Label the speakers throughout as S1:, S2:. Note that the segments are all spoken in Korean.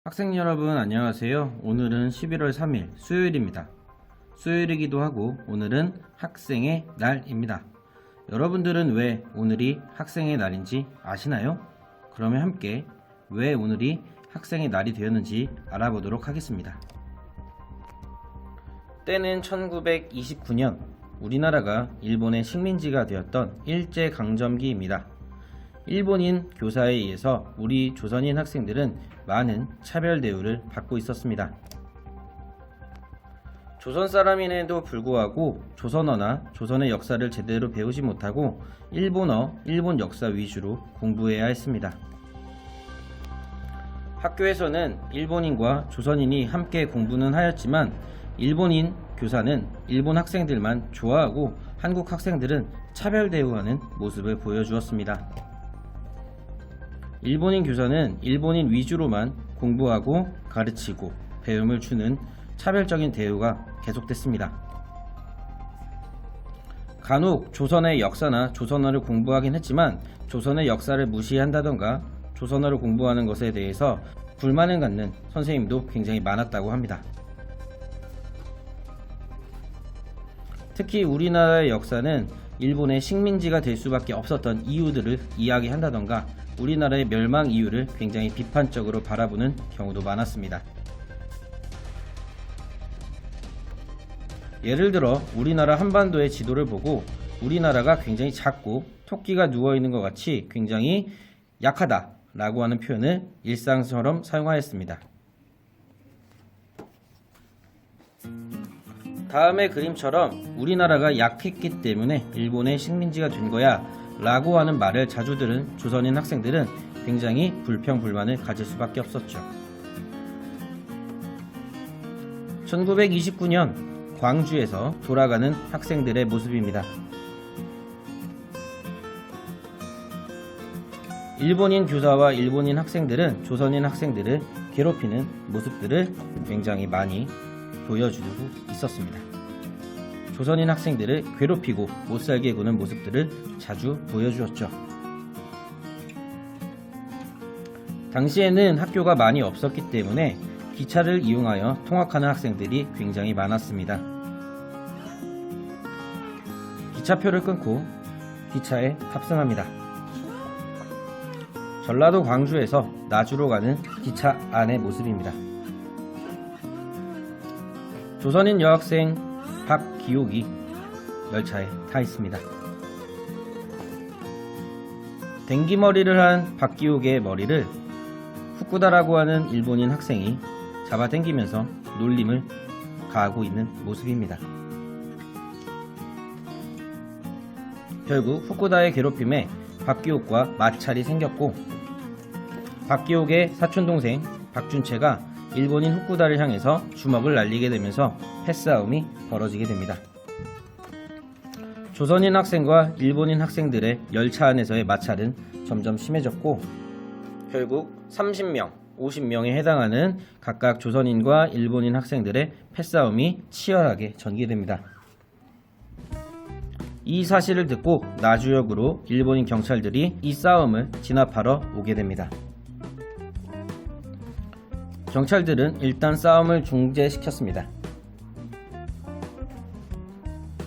S1: 학생 여러분 안녕하세요. 오늘은 11월 3일 수요일입니다. 수요일이기도 하고 오늘은 학생의 날입니다. 여러분들은 왜 오늘이 학생의 날인지 아시나요? 그러면 함께 왜 오늘이 학생의 날이 되었는지 알아보도록 하겠습니다. 때는 1929년 우리나라가 일본의 식민지가 되었던 일제강점기입니다. 일본인 교사에 의해서 우리 조선인 학생들은 많은 차별 대우를 받고 있었습니다. 조선 사람임에도 불구하고 조선어나 조선의 역사를 제대로 배우지 못하고 일본어, 일본 역사 위주로 공부해야 했습니다. 학교에서는 일본인과 조선인이 함께 공부는 하였지만 일본인 교사는 일본 학생들만 좋아하고 한국 학생들은 차별 대우하는 모습을 보여주었습니다. 일본인 교사는 일본인 위주로만 공부하고 가르치고 배움을 주는 차별적인 대우가 계속됐습니다. 간혹 조선의 역사나 조선어를 공부하긴 했지만 조선의 역사를 무시한다던가 조선어를 공부하는 것에 대해서 불만을 갖는 선생님도 굉장히 많았다고 합니다. 특히 우리나라의 역사는 일본의 식민지가 될 수밖에 없었던 이유들을 이야기한다던가 우리나라의 멸망 이유를 굉장히 비판적으로 바라보는 경우도 많았습니다. 예를 들어 우리나라 한반도의 지도를 보고 우리나라가 굉장히 작고 토끼가 누워있는 것 같이 굉장히 약하다 라고 하는 표현을 일상처럼 사용하였습니다. 다음의 그림처럼 우리나라가 약했기 때문에 일본의 식민지가 된 거야 라고 하는 말을 자주 들은 조선인 학생들은 굉장히 불평불만을 가질 수밖에 없었죠. 1929년 광주에서 돌아가는 학생들의 모습입니다. 일본인 교사와 일본인 학생들은 조선인 학생들을 괴롭히는 모습들을 굉장히 많이 보여주고 있었습니다. 조선인 학생들을 괴롭히고 못살게 구는 모습들을 자주 보여주었죠. 당시에는 학교가 많이 없었기 때문에 기차를 이용하여 통학하는 학생들이 굉장히 많았습니다. 기차표를 끊고 기차에 탑승합니다. 전라도 광주에서 나주로 가는 기차 안의 모습입니다. 조선인 여학생 박기옥이 열차에 타 있습니다. 댕기머리를 한 박기옥의 머리를 후쿠다라고 하는 일본인 학생이 잡아당기면서 놀림을 가하고 있는 모습입니다. 결국 후쿠다의 괴롭힘에 박기옥과 마찰이 생겼고 박기옥의 사촌동생 박준채가 일본인 후쿠다를 향해서 주먹을 날리게 되면서 패싸움이 벌어지게 됩니다. 조선인 학생과 일본인 학생들의 열차 안에서의 마찰은 점점 심해졌고 결국 30명, 50명에 해당하는 각각 조선인과 일본인 학생들의 패싸움이 치열하게 전개됩니다. 이 사실을 듣고 나주역으로 일본인 경찰들이 이 싸움을 진압하러 오게 됩니다. 경찰들은 일단 싸움을 중재시켰습니다.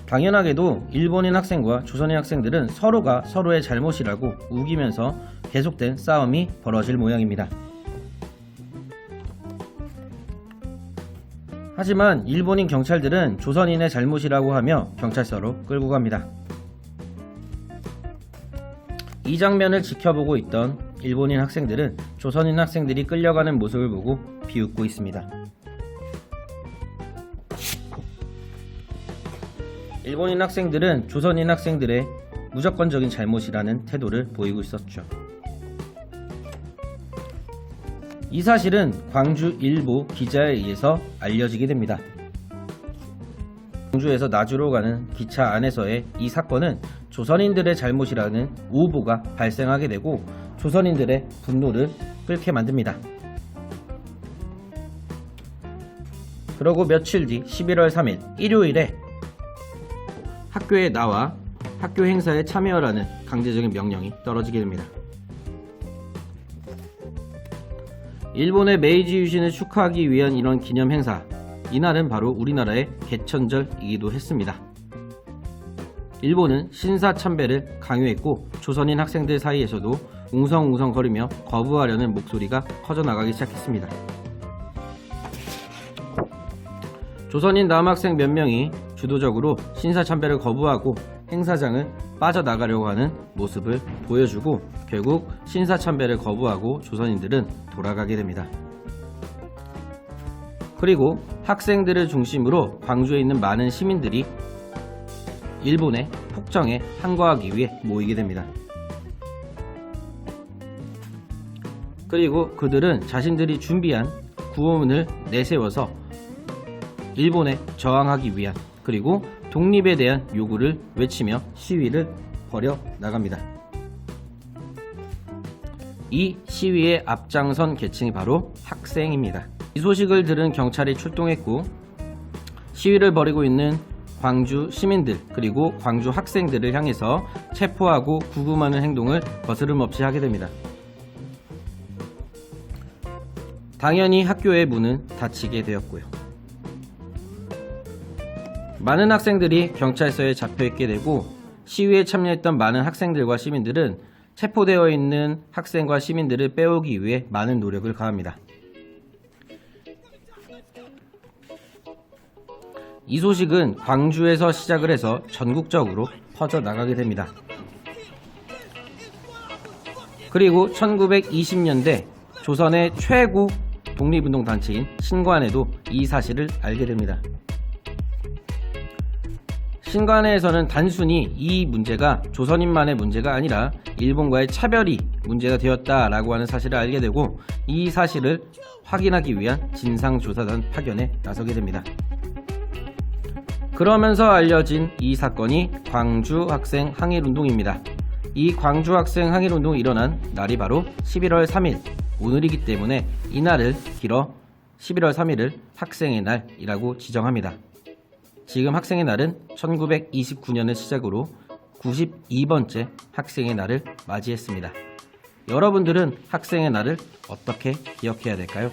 S1: 당연하게도 일본인 학생과 조선인 학생들은 서로가 서로의 잘못이라고 우기면서 계속된 싸움이 벌어질 모양입니다. 하지만 일본인 경찰들은 조선인의 잘못이라고 하며 경찰서로 끌고 갑니다. 이 장면을 지켜보고 있던 일본인 학생들은 조선인 학생들이 끌려가는 모습을 보고 비웃고 있습니다. 일본인 학생들은 조선인 학생들의 무조건적인 잘못이라는 태도를 보이고 있었죠. 이 사실은 광주일보 기자에 의해서 알려지게 됩니다. 광주에서 나주로 가는 기차 안에서의 이 사건은 조선인들의 잘못이라는 오보가 발생하게 되고 조선인들의 분노를 끓게 만듭니다. 그러고 며칠 뒤 11월 3일 일요일에 학교에 나와 학교 행사에 참여하라는 강제적인 명령이 떨어지게 됩니다. 일본의 메이지 유신을 축하하기 위한 이런 기념 행사, 이날은 바로 우리나라의 개천절이기도 했습니다. 일본은 신사참배를 강요했고 조선인 학생들 사이에서도 웅성웅성거리며 거부하려는 목소리가 커져나가기 시작했습니다. 조선인 남학생 몇 명이 주도적으로 신사참배를 거부하고 행사장을 빠져나가려고 하는 모습을 보여주고 결국 신사참배를 거부하고 조선인들은 돌아가게 됩니다. 그리고 학생들을 중심으로 광주에 있는 많은 시민들이 일본의 폭정에 항거하기 위해 모이게 됩니다. 그리고 그들은 자신들이 준비한 구호문을 내세워서 일본에 저항하기 위한 그리고 독립에 대한 요구를 외치며 시위를 벌여 나갑니다. 이 시위의 앞장선 계층이 바로 학생입니다. 이 소식을 들은 경찰이 출동했고 시위를 벌이고 있는 광주 시민들 그리고 광주 학생들을 향해서 체포하고 구금하는 행동을 거스름없이 하게 됩니다. 당연히 학교의 문은 닫히게 되었고요. 많은 학생들이 경찰서에 잡혀있게 되고 시위에 참여했던 많은 학생들과 시민들은 체포되어 있는 학생과 시민들을 빼오기 위해 많은 노력을 가합니다. 이 소식은 광주에서 시작을 해서 전국적으로 퍼져나가게 됩니다. 그리고 1920년대 조선의 최고 독립운동단체인 신관에도 이 사실을 알게 됩니다. 신관에서는 단순히 이 문제가 조선인만의 문제가 아니라 일본과의 차별이 문제가 되었다라고 하는 사실을 알게 되고 이 사실을 확인하기 위한 진상조사단 파견에 나서게 됩니다. 그러면서 알려진 이 사건이 광주 학생 항일운동입니다. 이 광주 학생 항일운동이 일어난 날이 바로 11월 3일 오늘이기 때문에 이날을 길어 11월 3일을 학생의 날이라고 지정합니다. 지금 학생의 날은 1929년을 시작으로 92번째 학생의 날을 맞이했습니다. 여러분들은 학생의 날을 어떻게 기억해야 될까요?